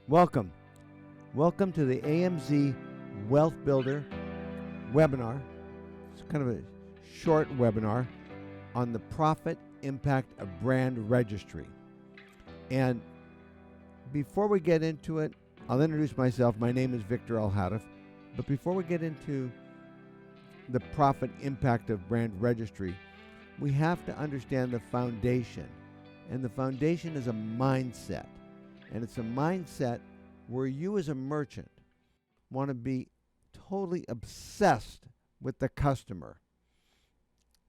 Welcome. Welcome to the AMZ Wealth Builder webinar. It's kind of a short webinar on the profit impact of brand registry. And before we get into it, I'll introduce myself. My name is Victor Al-Hadif. But before we get into the profit impact of brand registry, we have to understand the foundation. And the foundation is a mindset. And it's a mindset where you as a merchant want to be totally obsessed with the customer.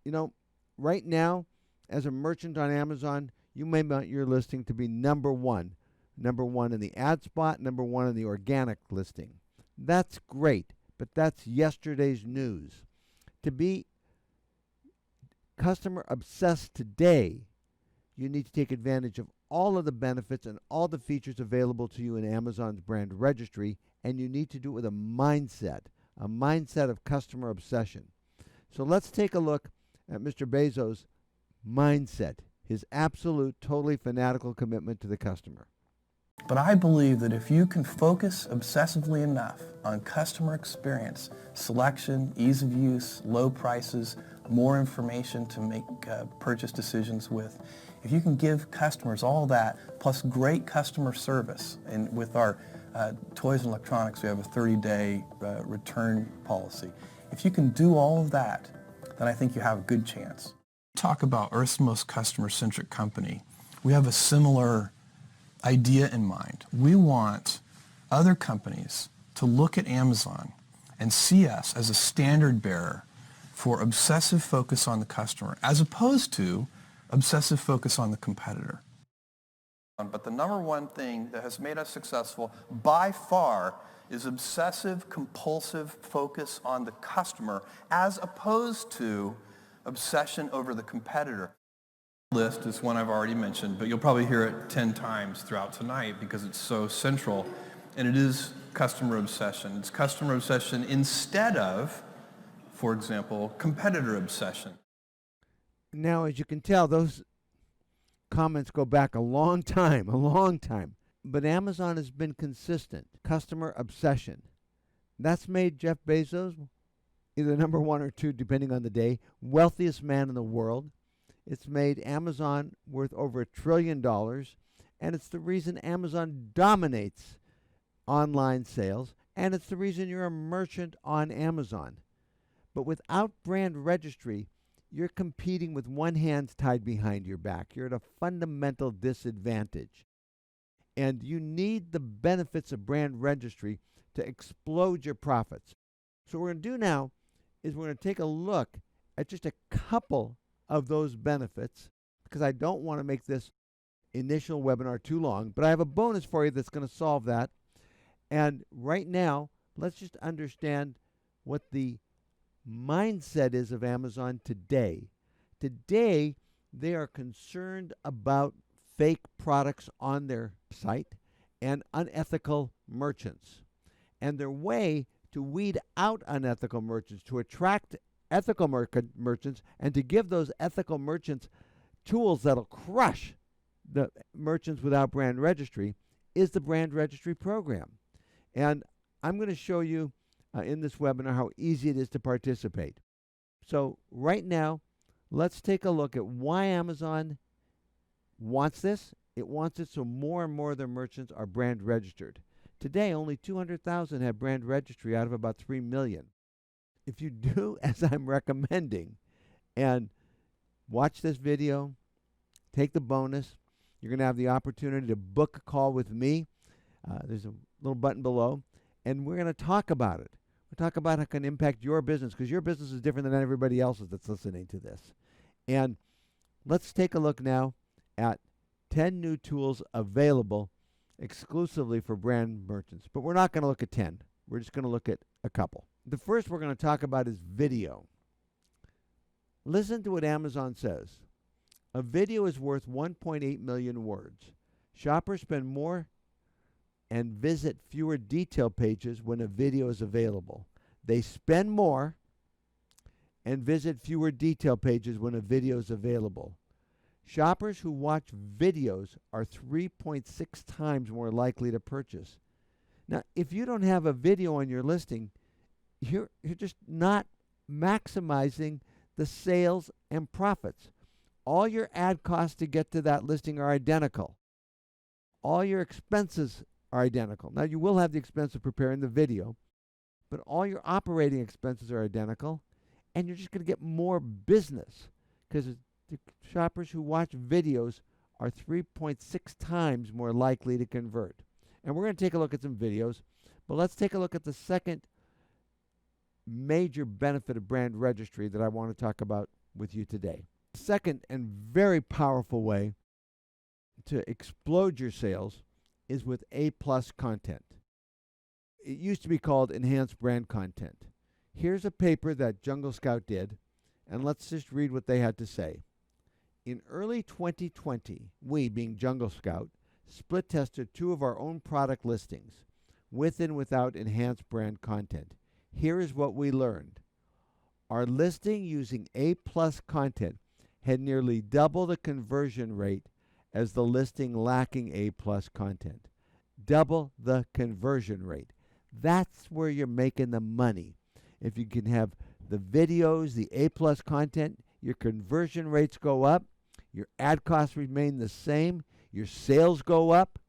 You know, right now, as a merchant on Amazon, you may want your listing to be number one in the ad spot, number one in the organic listing. That's great, but that's yesterday's news. To be customer obsessed today, you need to take advantage of all of the benefits and all the features available to you in Amazon's brand registry, and you need to do it with a mindset of customer obsession. So let's take a look at Mr. Bezos' mindset, his absolute, totally fanatical commitment to the customer. But I believe that if you can focus obsessively enough on customer experience, selection, ease of use, low prices, more information to make purchase decisions with, if you can give customers all that, plus great customer service, and with our toys and electronics, we have a 30-day return policy. If you can do all of that, then I think you have a good chance. Talk about Earth's most customer-centric company. We have a similar idea in mind. We want other companies to look at Amazon and see us as a standard bearer for obsessive focus on the customer, as opposed to obsessive focus on the competitor. But the number one thing that has made us successful by far is obsessive compulsive focus on the customer, as opposed to obsession over the competitor. List is one I've already mentioned, but you'll probably hear it 10 times throughout tonight because it's so central, and it is customer obsession. It's customer obsession instead of, for example, competitor obsession. Now, as you can tell, those comments go back a long time. But Amazon has been consistent. Customer obsession. That's made Jeff Bezos either number one or two, depending on the day, wealthiest man in the world. It's made Amazon worth over $1 trillion, and it's the reason Amazon dominates online sales, and it's the reason you're a merchant on Amazon. But without brand registry, you're competing with one hand tied behind your back. You're at a fundamental disadvantage. And you need the benefits of brand registry to explode your profits. So what we're going to do now is we're going to take a look at just a couple of those benefits, because I don't want to make this initial webinar too long, but I have a bonus for you that's going to solve that. And right now, let's just understand what the mindset is of Amazon today. Today, they are concerned about fake products on their site and unethical merchants. And their way to weed out unethical merchants, to attract ethical merchants, and to give those ethical merchants tools that'll crush the merchants without brand registry, is the brand registry program. And I'm going to show you in this webinar how easy it is to participate. So right now, let's take a look at why Amazon wants this. It wants it so more and more of their merchants are brand registered. Today, only 200,000 have brand registry out of about 3 million. If you do as I'm recommending and watch this video, take the bonus, you're going to have the opportunity to book a call with me. There's a little button below, and we're going to talk about it. We'll talk about how it can impact your business, because your business is different than everybody else's that's listening to this. And let's take a look now at 10 new tools available exclusively for brand merchants. But we're not going to look at 10. We're just going to look at a couple. The first we're going to talk about is video. Listen to what Amazon says. A video is worth 1.8 million words. Shoppers spend more and visit fewer detail pages when a video is available. They spend more and visit fewer detail pages when a video is available. Shoppers who watch videos are 3.6 times more likely to purchase. Now, if you don't have a video on your listing, you're just not maximizing the sales and profits. All your ad costs to get to that listing are identical. All your expenses are identical. Now, you will have the expense of preparing the video, but all your operating expenses are identical, and you're just going to get more business because the shoppers who watch videos are 3.6 times more likely to convert. And we're going to take a look at some videos, but let's take a look at the second major benefit of brand registry that I want to talk about with you today. Second and very powerful way to explode your sales is with A-plus content. It used to be called enhanced brand content. Here's a paper that Jungle Scout did, and let's just read what they had to say. In early 2020, we, being Jungle Scout, split tested 2 of our own product listings, with and without enhanced brand content. Here is what we learned. Our listing using A-plus content had nearly double the conversion rate as the listing lacking A-plus content. Double the conversion rate. That's where you're making the money. If you can have the videos, the A-plus content, your conversion rates go up, your ad costs remain the same, your sales go up,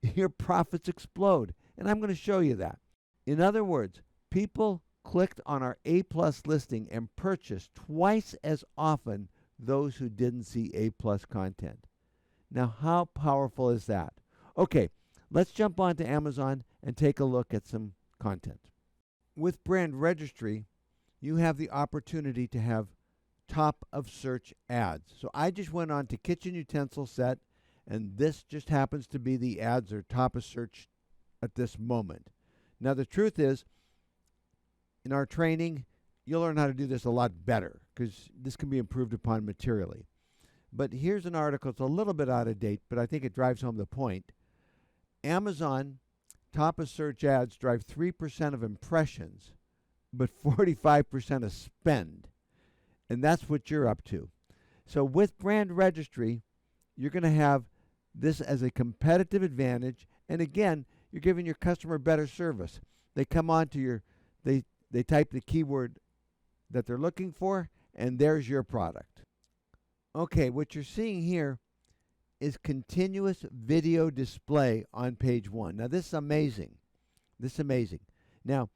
your profits explode. And I'm going to show you that. In other words, people clicked on our A-plus listing and purchased twice as often those who didn't see A-plus content. Now, how powerful is that? Okay, let's jump onto Amazon and take a look at some content. With brand registry, you have the opportunity to have top of search ads. So I just went on to kitchen utensil set, and this just happens to be the ads are top of search at this moment. Now, the truth is, in our training, you'll learn how to do this a lot better because this can be improved upon materially. But here's an article. It's a little bit out of date, but I think it drives home the point. Amazon top of search ads drive 3% of impressions, but 45% of spend. And that's what you're up to. So with brand registry, you're going to have this as a competitive advantage. And again, you're giving your customer better service. They come on to your, they type the keyword that they're looking for, and there's your product. Okay, what you're seeing here is continuous video display on page 1. Now, this is amazing. This is amazing. Now,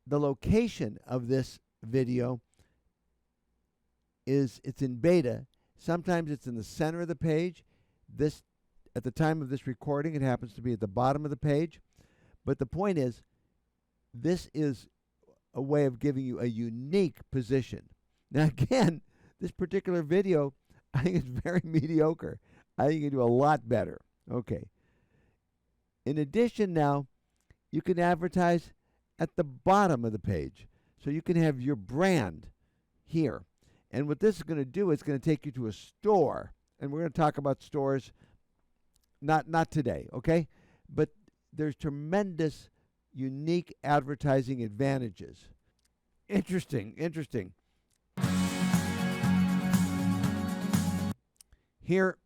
the location of this video is it's in beta. Sometimes it's in the center of the page. This, at the time of this recording, it happens to be at the bottom of the page. But the point is, this is a way of giving you a unique position. Now, again, this particular video, I think it's very mediocre. I think you can do a lot better. Okay. In addition, now, you can advertise at the bottom of the page. So you can have your brand here. And what this is going to do, it's going to take you to a store. And we're going to talk about stores, not today, okay? But there's tremendous, unique advertising advantages. Interesting. Here,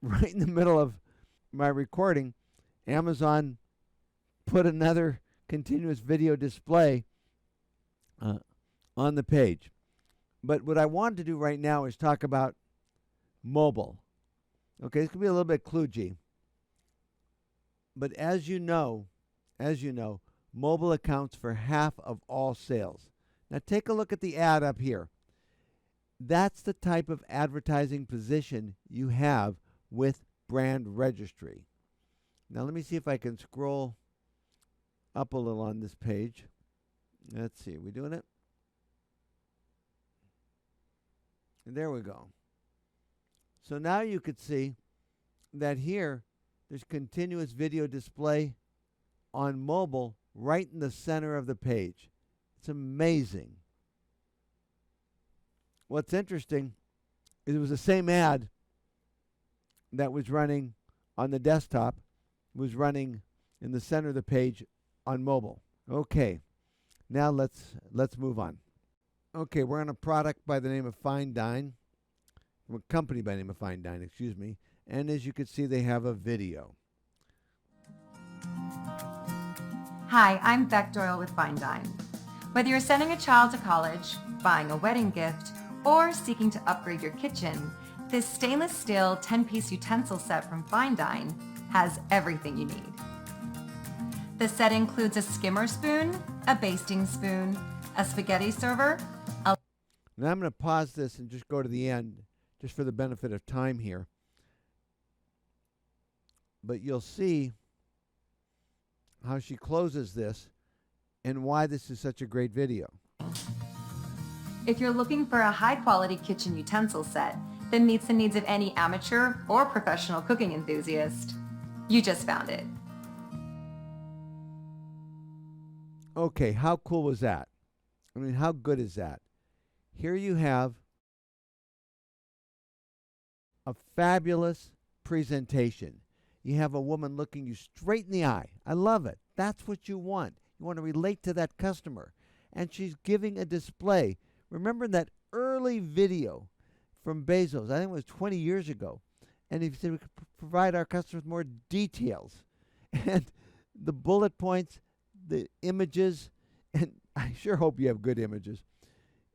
right in the middle of my recording, Amazon put another continuous video display on the page. But what I wanted to do right now is talk about mobile. Okay, this could be a little bit kludgy. But as you know, mobile accounts for half of all sales. Now take a look at the ad up here. That's the type of advertising position you have with brand registry. Now let me see if I can scroll up a little on this page. Let's see, are we doing it? And there we go. So now you could see that here there's continuous video display on mobile right in the center of the page. It's amazing. What's interesting is it was the same ad that was running on the desktop, was running in the center of the page on mobile. Okay, now let's move on. Okay, we're on a product by the name of Fine Dine. from a company by the name of Fine Dine, excuse me. And as you can see, they have a video. Hi, I'm Beck Doyle with Fine Dine. Whether you're sending a child to college, buying a wedding gift, or seeking to upgrade your kitchen, this stainless steel 10-piece utensil set from Fine Dine has everything you need. The set includes a skimmer spoon, a basting spoon, a spaghetti server, a... Now I'm going to pause this and just go to the end, just for the benefit of time here. But you'll see how she closes this and why this is such a great video. If you're looking for a high-quality kitchen utensil set that meets the needs of any amateur or professional cooking enthusiast, you just found it. Okay, how cool was that? I mean, how good is that? Here you have a fabulous presentation. You have a woman looking you straight in the eye. I love it. That's what you want. You want to relate to that customer. And she's giving a display. Remember that early video from Bezos? I think it was 20 years ago. And he said we could provide our customers more details. And the bullet points, the images, and I sure hope you have good images,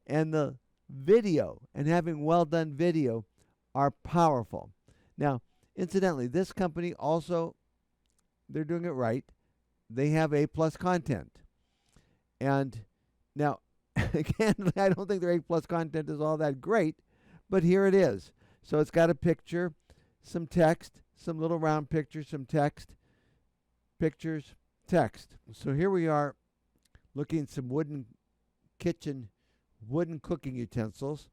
and the video, and having well done video are powerful. Now, incidentally, this company also, they're doing it right. They have A+ content. And now, again, I don't think their A+ content is all that great, but here it is. So it's got a picture, some text, some little round pictures, some text, pictures, text. So here we are looking at some wooden cooking utensils,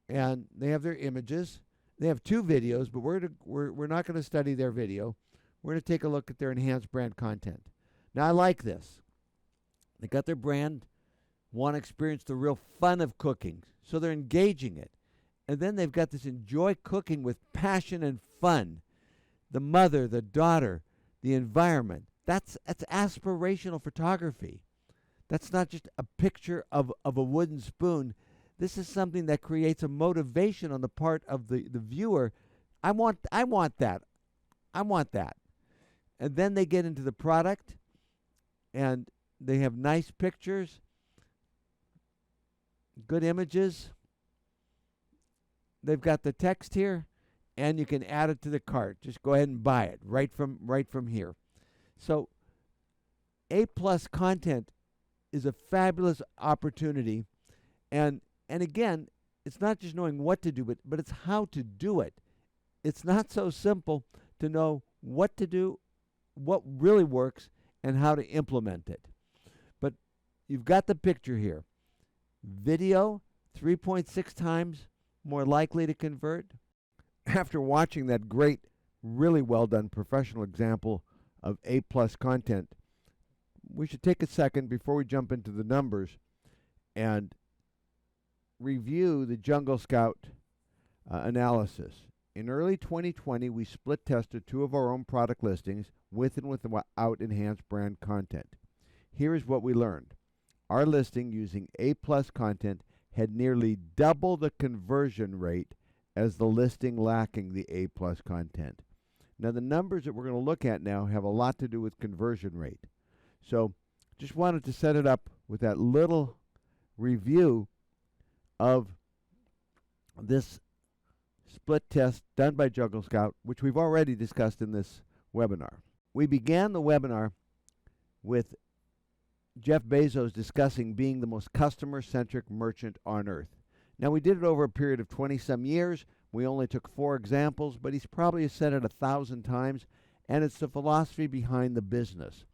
and they have their images. They have two videos, but we're not going to study their video. We're going to take a look at their enhanced brand content. Now, I like this. They got their brand, want to experience the real fun of cooking, so they're engaging it. And then they've got this enjoy cooking with passion and fun. The mother, the daughter, the environment. That's aspirational photography. That's not just a picture of a wooden spoon. This is something that creates a motivation on the part of the viewer. I want that. I want that. And then they get into the product, and they have nice pictures, good images. They've got the text here, and you can add it to the cart. Just go ahead and buy it right from here. So A+ content is a fabulous opportunity, and again, it's not just knowing what to do, but it's how to do it. It's not so simple to know what to do, what really works, and how to implement it. But you've got the picture here. Video, 3.6 times more likely to convert. After watching that great, really well done professional example of A+ content, we should take a second before we jump into the numbers and review the Jungle Scout analysis. In early 2020, we split tested 2 of our own product listings with and without enhanced brand content. Here is what we learned. Our listing using A+ content had nearly double the conversion rate as the listing lacking the A+ content. Now, the numbers that we're going to look at now have a lot to do with conversion rate. So, just wanted to set it up with that little review of this split test done by Jungle Scout, which we've already discussed in this webinar. We began the webinar with Jeff Bezos discussing being the most customer-centric merchant on earth. Now, we did it over a period of 20-some years. We only took 4 examples, but he's probably said it 1,000 times, and it's the philosophy behind the business.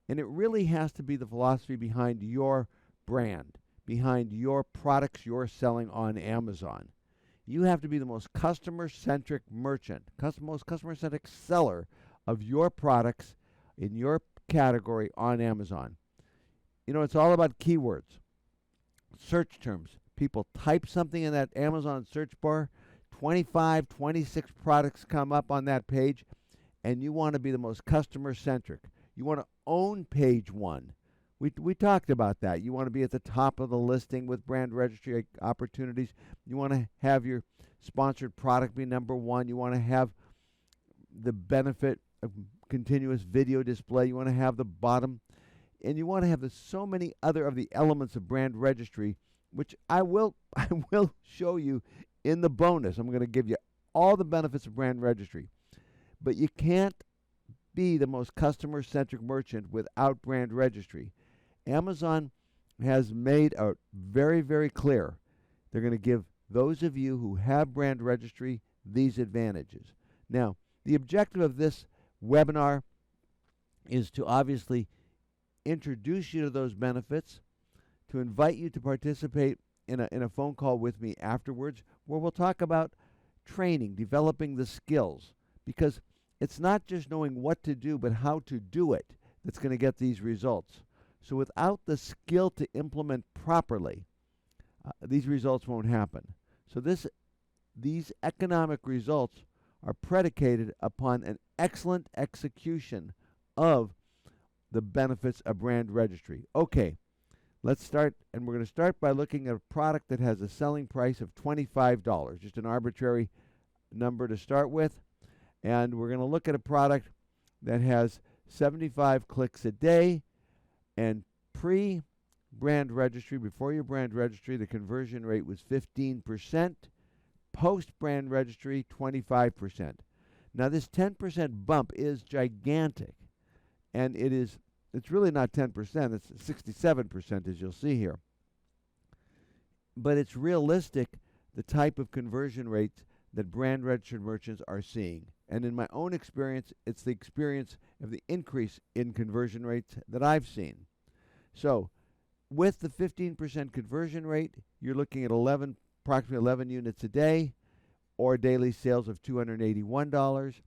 And it really has to be the philosophy behind your brand, behind your products you're selling on Amazon. You have to be the most customer-centric merchant, most customer-centric seller of your products in your category on Amazon. You know, it's all about keywords, search terms. People type something in that Amazon search bar, 25, 26 products come up on that page, and you want to be the most customer-centric. You want to own page 1. We talked about that. You want to be at the top of the listing with brand registry opportunities. You want to have your sponsored product be number one. You want to have the benefit of continuous video display. You want to have the bottom, and you want to have so many other of the elements of brand registry, which I will I will show you in the bonus. I'm going to give you all the benefits of brand registry, but you can't be the most customer-centric merchant without brand registry. Amazon has made it very, very clear they're going to give those of you who have brand registry these advantages. Now, the objective of this webinar is to obviously introduce you to those benefits, to invite you to participate in a phone call with me afterwards where we'll talk about training, developing the skills, because it's not just knowing what to do, but how to do it that's going to get these results. So without the skill to implement properly, these results won't happen. So these economic results are predicated upon an excellent execution of the benefits of brand registry. Okay, let's start, and we're going to start by looking at a product that has a selling price of $25, just an arbitrary number to start with. And we're going to look at a product that has 75 clicks a day, and pre-brand registry, before your brand registry, the conversion rate was 15%. Post-brand registry, 25%. Now, this 10% bump is gigantic, and it's really not 10%, it's 67%, as you'll see here. But it's realistic, the type of conversion rates that brand registered merchants are seeing. And in my own experience, it's the experience of the increase in conversion rates that I've seen. So with the 15% conversion rate, you're looking at approximately 11 units a day, or daily sales of $281.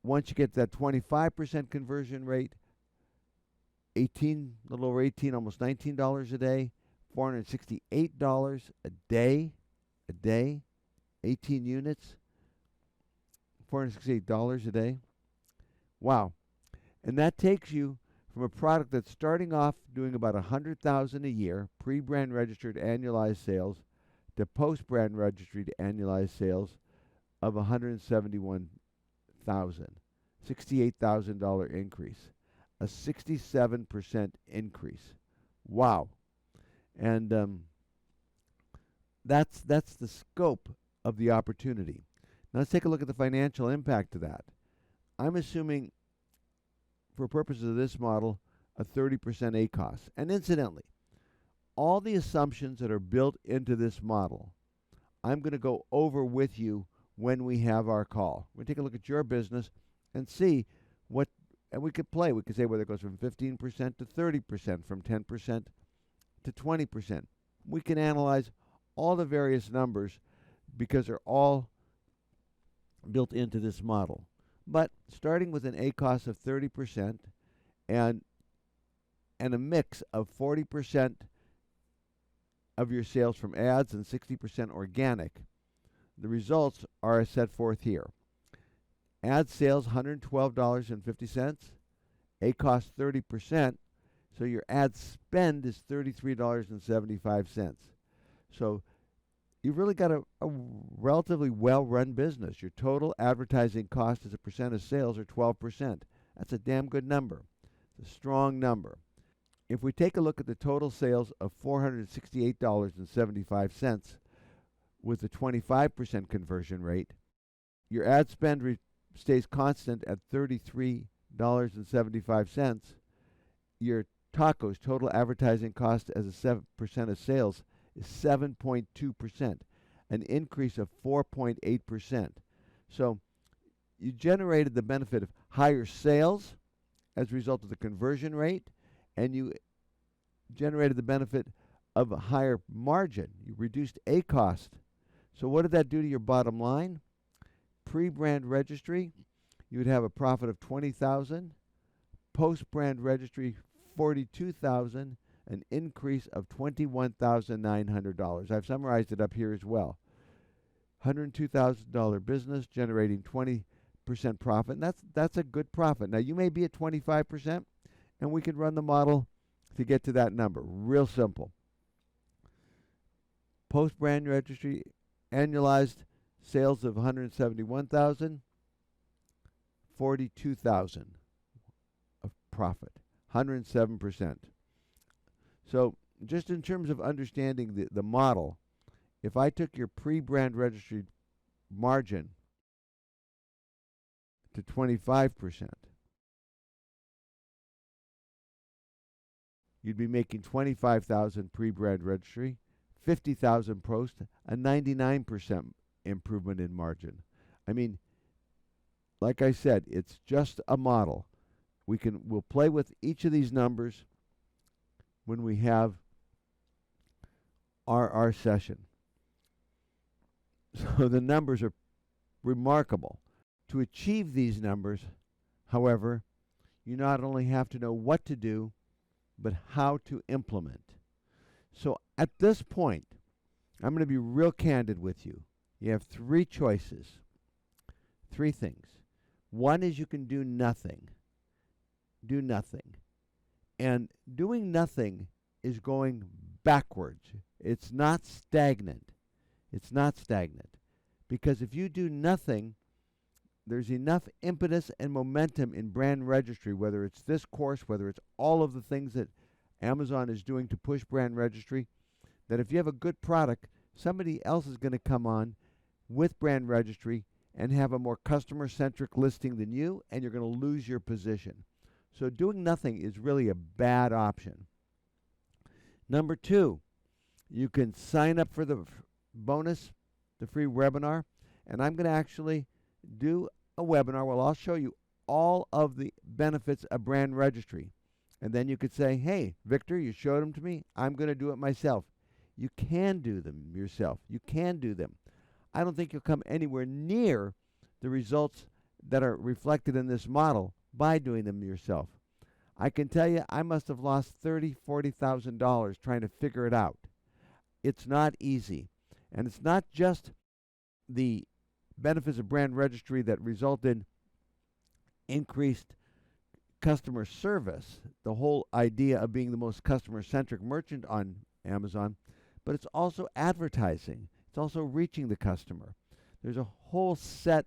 Once you get that 25% conversion rate, a little over 18, almost $19 a day, $468 a day, 18 units, $468 a day. Wow. And that takes you from a product that's starting off doing about $100,000 a year, pre-brand registered annualized sales, to post-brand registry to annualized sales of $171,000, $68,000 increase, a 67% increase. Wow. And that's the scope of the opportunity. Now let's take a look at the financial impact of that. I'm assuming, for purposes of this model, a 30% ACOS. And incidentally, all the assumptions that are built into this model, I'm going to go over with you when we have our call. We're going to take a look at your business and see what, and we could play. We could say whether it goes from 15% to 30%, from 10% to 20%. We can analyze all the various numbers because they're all built into this model. But starting with an ACOS of 30% and a mix of 40% of your sales from ads and 60% organic, the results are as set forth here. Ad sales, $112.50. ACOS 30%, so your ad spend is $33.75. So you've really got a relatively well-run business. Your total advertising cost as a percent of sales are 12%. That's a damn good number. It's a strong number. If we take a look at the total sales of $468.75 with a 25% conversion rate, your ad spend stays constant at $33.75. Your tacos total advertising cost as a 7% of sales is 7.2%, an increase of 4.8%. So you generated the benefit of higher sales as a result of the conversion rate, and you generated the benefit of a higher margin. You reduced ACOS. So what did that do to your bottom line? Pre-brand registry, you would have a profit of $20,000. Post-brand registry, $42,000, an increase of $21,900. I've summarized it up here as well. $102,000 business generating 20% profit, and that's a good profit. Now you may be at 25%, and we could run the model to get to that number. Real simple. Post brand registry annualized sales of 171,000, 42,000 of profit, 107%. So just in terms of understanding the model, if I took your pre-brand registry margin to 25%, you'd be making 25,000 pre-brand registry, 50,000 post, a 99% improvement in margin. I mean, like I said, it's just a model. We'll play with each of these numbers when we have our session. So the numbers are remarkable. To achieve these numbers, however, you not only have to know what to do, but how to implement. So at this point, I'm going to be real candid with you. You have three choices, three things. One is you can do nothing. Do nothing. And doing nothing is going backwards. It's not stagnant. It's not stagnant. Because if you do nothing, there's enough impetus and momentum in brand registry, whether it's this course, whether it's all of the things that Amazon is doing to push brand registry, that if you have a good product, somebody else is going to come on with brand registry and have a more customer-centric listing than you, and you're going to lose your position. So doing nothing is really a bad option. Number two, you can sign up for the bonus, the free webinar, and I'm going to actually do a webinar where I'll show you all of the benefits of brand registry. And then you could say, hey, Victor, you showed them to me. I'm going to do it myself. You can do them yourself. You can do them. I don't think you'll come anywhere near the results that are reflected in this model by doing them yourself. I can tell you I must have lost $30,000, $40,000 trying to figure it out. It's not easy. And it's not just the benefits of brand registry that result in increased customer service, the whole idea of being the most customer-centric merchant on Amazon, but it's also advertising. It's also reaching the customer. There's a whole set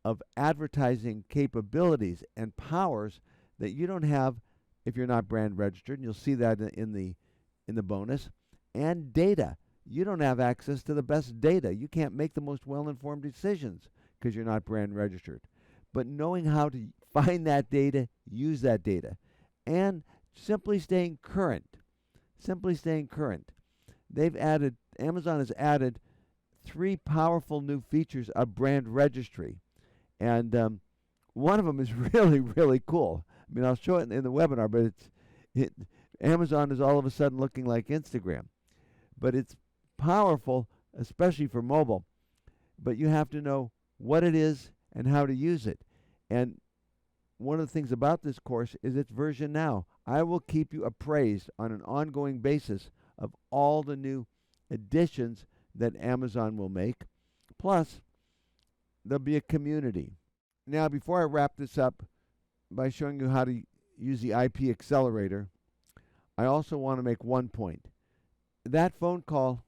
of advertising capabilities and powers that you don't have if you're not brand registered, and you'll see that in the bonus. And data. You don't have access to the best data. You can't make the most well-informed decisions because you're not brand registered. But knowing how to find that data, use that data, and simply staying current. Simply staying current. Amazon has added 3 powerful new features of brand registry. And one of them is really, really cool. I mean, I'll show it in the webinar, but Amazon is all of a sudden looking like Instagram. But it's powerful, especially for mobile. But you have to know what it is and how to use it. And one of the things about this course is its version now. I will keep you appraised on an ongoing basis of all the new additions that Amazon will make. Plus, there'll be a community. Now, before I wrap this up by showing you how to use the IP accelerator, I also want to make one point. That phone call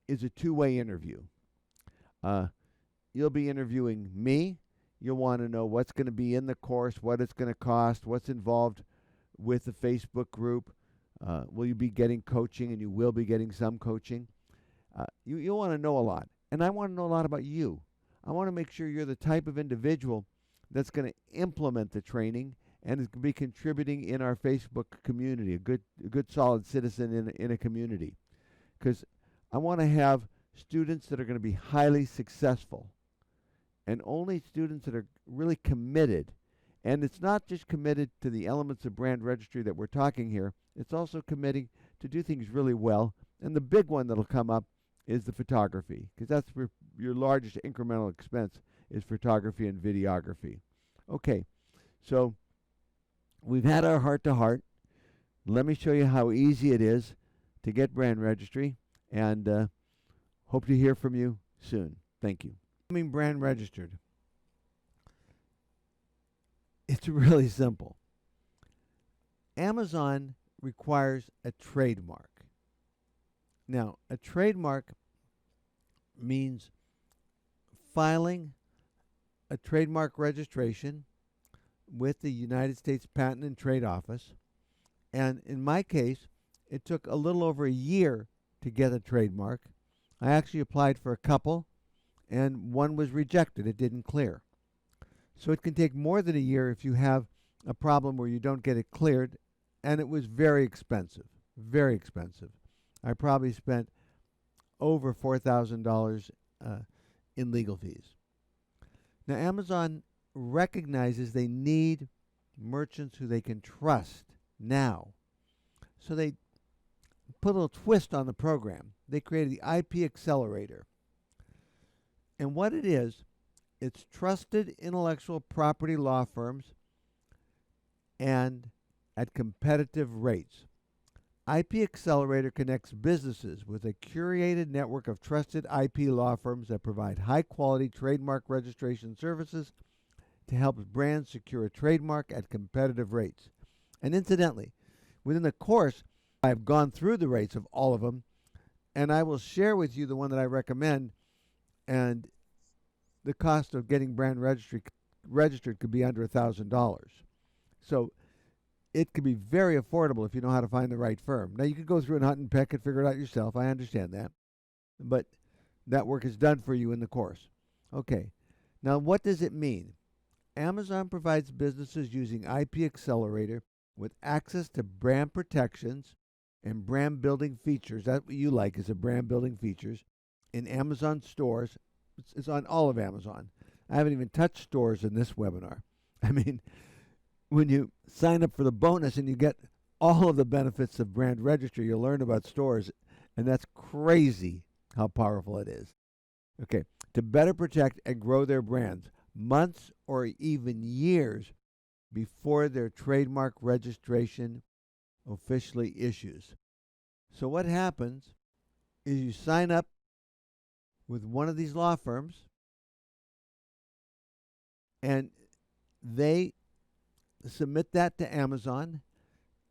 is a two-way interview. You'll be interviewing me. You'll want to know what's going to be in the course, what it's going to cost, what's involved with the Facebook group. Will you be getting coaching? And you will be getting some coaching. You'll want to know a lot. And I want to know a lot about you. I want to make sure you're the type of individual that's going to implement the training and is going to be contributing in our Facebook community, a good solid citizen in a community. Because I want to have students that are going to be highly successful, and only students that are really committed. And it's not just committed to the elements of brand registry that we're talking here. It's also committing to do things really well. And the big one that'll come up is the photography, because that's where your largest incremental expense is photography and videography. Okay, so we've had our heart-to-heart. Let me show you how easy it is to get brand registry, and hope to hear from you soon. Thank you. Becoming brand registered. It's really simple. Amazon requires a trademark. Now, a trademark means filing a trademark registration with the United States Patent and Trade Office. And in my case, it took a little over a year to get a trademark. I actually applied for a couple, and one was rejected. It didn't clear. So it can take more than a year if you have a problem where you don't get it cleared, and it was very expensive, very expensive. I probably spent over $4,000 in legal fees. Now, Amazon recognizes they need merchants who they can trust now. So they put a little twist on the program. They created the IP Accelerator. And what it is, it's trusted intellectual property law firms and at competitive rates. IP Accelerator connects businesses with a curated network of trusted IP law firms that provide high-quality trademark registration services to help brands secure a trademark at competitive rates. And incidentally, within the course, I've gone through the rates of all of them, and I will share with you the one that I recommend, and the cost of getting brand registered could be under $1,000. So it could be very affordable if you know how to find the right firm. Now, you could go through and hunt and peck and figure it out yourself. I understand that. But that work is done for you in the course. Okay. Now, what does it mean? Amazon provides businesses using IP Accelerator with access to brand protections and brand building features. That's what you like, is a brand building features in Amazon stores. It's on all of Amazon. I haven't even touched stores in this webinar. I mean, when you sign up for the bonus and you get all of the benefits of brand registry, you'll learn about stores, and that's crazy how powerful it is. Okay, to better protect and grow their brands months or even years before their trademark registration officially issues. So what happens is you sign up with one of these law firms, and they submit that to Amazon,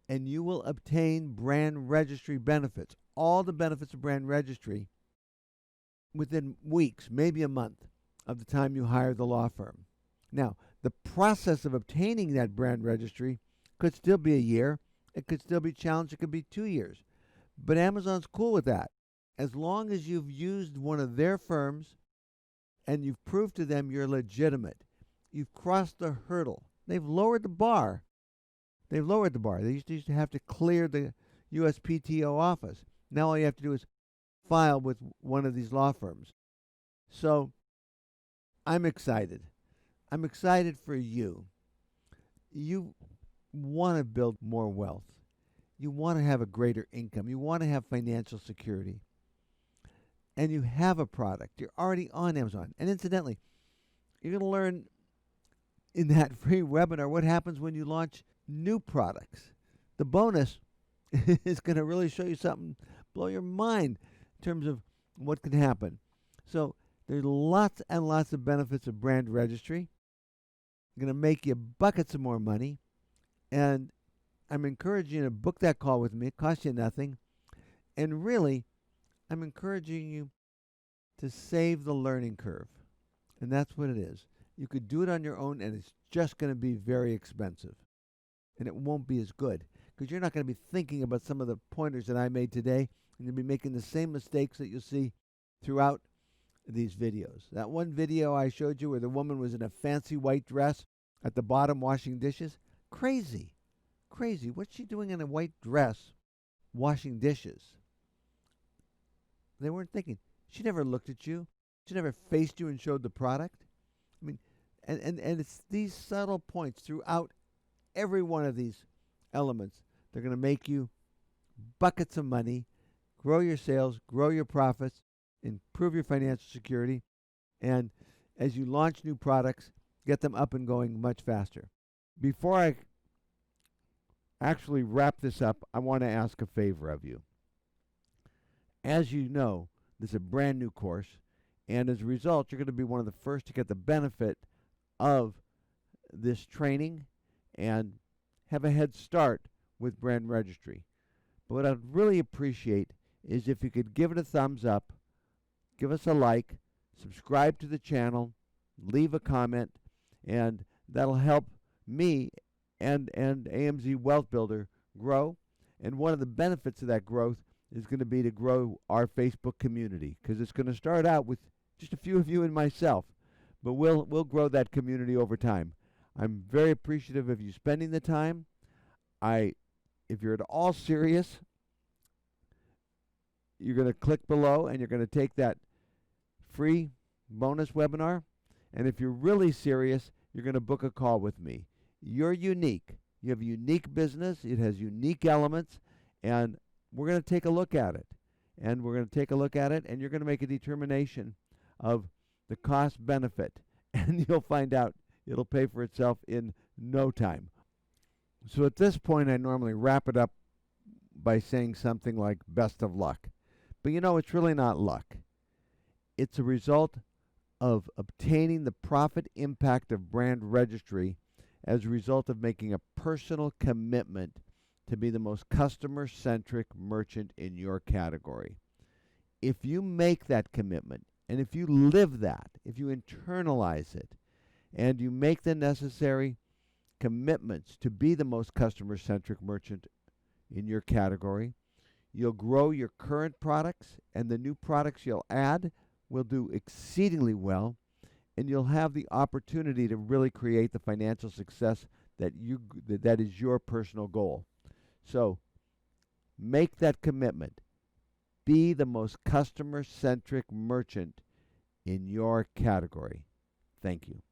and you will obtain brand registry benefits, all the benefits of brand registry, within weeks, maybe a month, of the time you hire the law firm. Now, the process of obtaining that brand registry could still be a year. It could still be challenged. It could be 2 years. But Amazon's cool with that. As long as you've used one of their firms and you've proved to them you're legitimate, you've crossed the hurdle. They've lowered the bar. They've lowered the bar. They used to have to clear the USPTO office. Now all you have to do is file with one of these law firms. So I'm excited. I'm excited for you. You want to build more wealth. You want to have a greater income. You want to have financial security. And you have a product. You're already on Amazon. And incidentally, you're going to learn in that free webinar what happens when you launch new products. The bonus is going to really show you something, blow your mind in terms of what can happen. So there's lots and lots of benefits of brand registry. Going to make you buckets of more money. And I'm encouraging you to book that call with me. It costs you nothing. And really, I'm encouraging you to save the learning curve. And that's what it is. You could do it on your own, and it's just going to be very expensive. And it won't be as good because you're not going to be thinking about some of the pointers that I made today, and you'll be making the same mistakes that you'll see throughout these videos. That one video I showed you where the woman was in a fancy white dress at the bottom washing dishes, crazy. Crazy. What's she doing in a white dress washing dishes? They weren't thinking. She never looked at you. She never faced you and showed the product. I mean, and it's these subtle points throughout every one of these elements. They're going to make you buckets of money, grow your sales, grow your profits, improve your financial security, and as you launch new products, get them up and going much faster. Before I actually wrap this up, I want to ask a favor of you. As you know, this is a brand new course, and as a result, you're going to be one of the first to get the benefit of this training and have a head start with Brand Registry. But what I'd really appreciate is if you could give it a thumbs up, give us a like, subscribe to the channel, leave a comment, and that'll help me and AMZ Wealth Builder grow. And one of the benefits of that growth is going to be to grow our Facebook community, because it's going to start out with just a few of you and myself, but we'll grow that community over time. I'm very appreciative of you spending the time. If you're at all serious, you're going to click below and you're going to take that free bonus webinar. And if you're really serious, you're going to book a call with me. You're unique. You have a unique business. It has unique elements, and we're going to take a look at it. And we're going to take a look at it, and you're going to make a determination of the cost benefit, and you'll find out it'll pay for itself in no time. So at this point, I normally wrap it up by saying something like best of luck. But you know, it's really not luck. It's a result of obtaining the profit impact of Brand Registry as a result of making a personal commitment to be the most customer-centric merchant in your category. If you make that commitment, and if you live that, if you internalize it, and you make the necessary commitments to be the most customer-centric merchant in your category, you'll grow your current products, and the new products you'll add will do exceedingly well, and you'll have the opportunity to really create the financial success that is your personal goal. So make that commitment. Be the most customer-centric merchant in your category. Thank you.